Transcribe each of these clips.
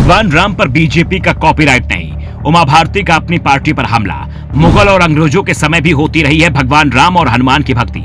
भगवान राम पर बीजेपी का कॉपीराइट नहीं, उमा भारती का अपनी पार्टी पर हमला। मुगल और अंग्रेजों के समय भी होती रही है भगवान राम और हनुमान की भक्ति।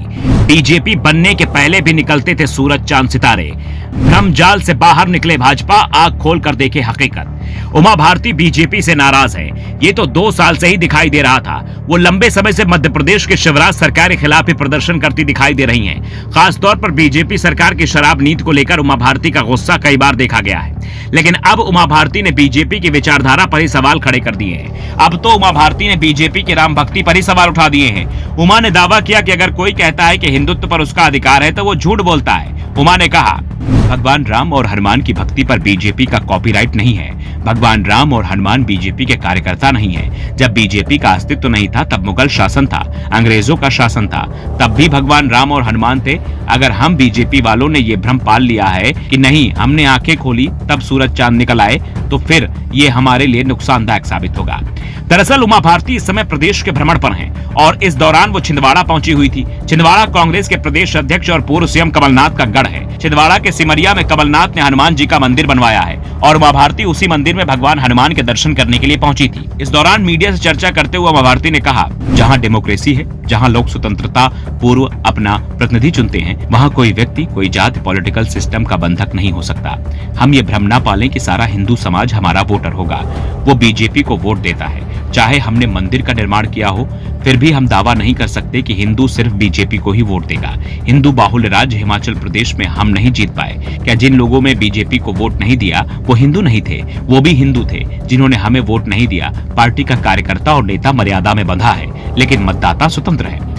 बीजेपी बनने के पहले भी निकलते थे सूरज चांद सितारे। भ्रमजाल से बाहर निकले भाजपा, आंख खोल कर देखे हकीकत। उमा भारती बीजेपी से नाराज है, ये तो 2 साल से ही दिखाई दे रहा था। वो लंबे समय से मध्य प्रदेश के शिवराज सरकार के खिलाफ ही प्रदर्शन करती दिखाई दे रही हैं। खासतौर पर बीजेपी सरकार की शराब नीति को लेकर उमा भारती का गुस्सा कई बार देखा गया है, लेकिन अब उमा भारती ने बीजेपी की विचारधारा पर ही सवाल खड़े कर दिए हैं। अब तो उमा भारती ने बीजेपी की राम भक्ति पर ही सवाल उठा दिए हैं। उमा ने दावा किया कि अगर कोई कहता है कि हिंदुत्व पर उसका अधिकार है तो वो झूठ बोलता है। उमा ने कहा, भगवान राम और हनुमान की भक्ति पर बीजेपी का कॉपीराइट नहीं है। भगवान राम और हनुमान बीजेपी के कार्यकर्ता नहीं है। जब बीजेपी का अस्तित्व नहीं था तब मुगल शासन था, अंग्रेजों का शासन था, तब भी भगवान राम और हनुमान थे। अगर हम बीजेपी वालों ने ये भ्रम पाल लिया है कि नहीं, हमने आंखें खोली तब सूरज चांद निकल आए, तो फिर ये हमारे लिए नुकसानदायक साबित होगा। दरअसल उमा भारती इस समय प्रदेश के भ्रमण पर हैं और इस दौरान वो छिंदवाड़ा पहुंची हुई थी। छिंदवाड़ा कांग्रेस के प्रदेश अध्यक्ष और पूर्व सीएम कमलनाथ का गढ़ है। छिंदवाड़ा के सिमरिया में कमलनाथ ने हनुमान जी का मंदिर बनवाया है और उमा भारती उसी मंदिर में भगवान हनुमान के दर्शन करने के लिए पहुंची थी। इस दौरान मीडिया से चर्चा करते हुए उमा भारती ने कहा, जहां डेमोक्रेसी है, जहां लोग स्वतंत्रता पूर्व अपना प्रतिनिधि चुनते हैं, वहां कोई व्यक्ति, कोई जाति पॉलिटिकल सिस्टम का बंधक नहीं हो सकता। हम ये भ्रम न पालें कि सारा हिंदू समाज हमारा वोटर होगा। वो बीजेपी को वोट देता है, चाहे हमने मंदिर का निर्माण किया हो, फिर भी हम दावा नहीं कर सकते कि हिंदू सिर्फ बीजेपी को ही वोट देगा। हिंदू बाहुल्य राज्य हिमाचल प्रदेश में हम नहीं जीत पाए। क्या जिन लोगों में बीजेपी को वोट नहीं दिया वो हिंदू नहीं थे? वो भी हिंदू थे। जिन्होंने हमें वोट नहीं दिया, पार्टी का कार्यकर्ता और नेता मर्यादा में बंधा है, लेकिन मतदाता स्वतंत्र है।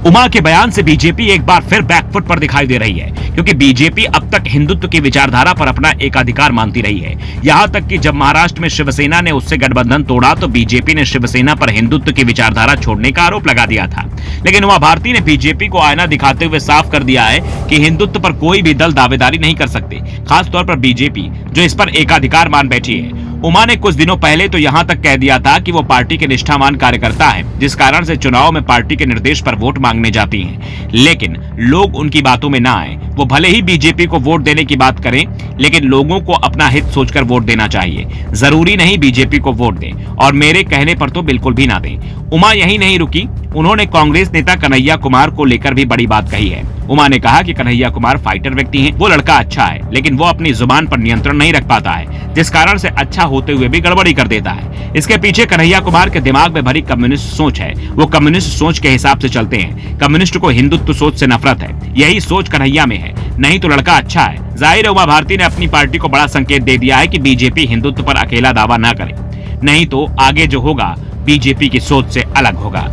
उमा के बयान से बीजेपी एक बार फिर बैकफुट पर दिखाई दे रही है, क्योंकि बीजेपी अब तक हिंदुत्व की विचारधारा पर अपना एकाधिकार मानती रही है। यहां तक कि जब महाराष्ट्र में शिवसेना ने उससे गठबंधन तोड़ा तो बीजेपी ने शिवसेना पर हिंदुत्व की विचारधारा छोड़ने का आरोप लगा दिया था। लेकिन उमा भारती ने बीजेपी को आईना दिखाते हुए साफ कर दिया है कि हिंदुत्व पर कोई भी दल दावेदारी नहीं कर सकते, खासतौर पर बीजेपी जो इस पर एकाधिकार मान बैठी है। उमा ने कुछ दिनों पहले तो यहां तक कह दिया था कि वो पार्टी के निष्ठावान कार्यकर्ता है, जिस कारण से चुनाव में पार्टी के निर्देश पर वोट मांगने जाती हैं। लेकिन लोग उनकी बातों में ना आए। वो भले ही बीजेपी को वोट देने की बात करें, लेकिन लोगों को अपना हित सोचकर वोट देना चाहिए। जरूरी नहीं बीजेपी को वोट दें, और मेरे कहने पर तो बिल्कुल भी ना दें। उमा यही नहीं रुकी, उन्होंने कांग्रेस नेता कन्हैया कुमार को लेकर भी बड़ी बात कही है। उमा ने कहा कि कन्हैया कुमार फाइटर व्यक्ति हैं, वो लड़का अच्छा है, लेकिन वो अपनी जुबान पर नियंत्रण नहीं रख पाता है, जिस कारण से अच्छा होते हुए भी गड़बड़ी कर देता है। इसके पीछे कन्हैया कुमार के दिमाग में भरी कम्युनिस्ट सोच है। वो कम्युनिस्ट सोच के हिसाब से चलते हैं। कम्युनिस्ट को हिंदुत्व सोच से नफरत है, यही सोच कन्हैया में है। नहीं तो लड़का अच्छा है। जाहिर है उमा भारती ने अपनी पार्टी को बड़ा संकेत दे दिया है कि बीजेपी हिंदुत्व पर अकेला दावा न करे, नहीं तो आगे जो होगा बीजेपी की सोच से अलग होगा।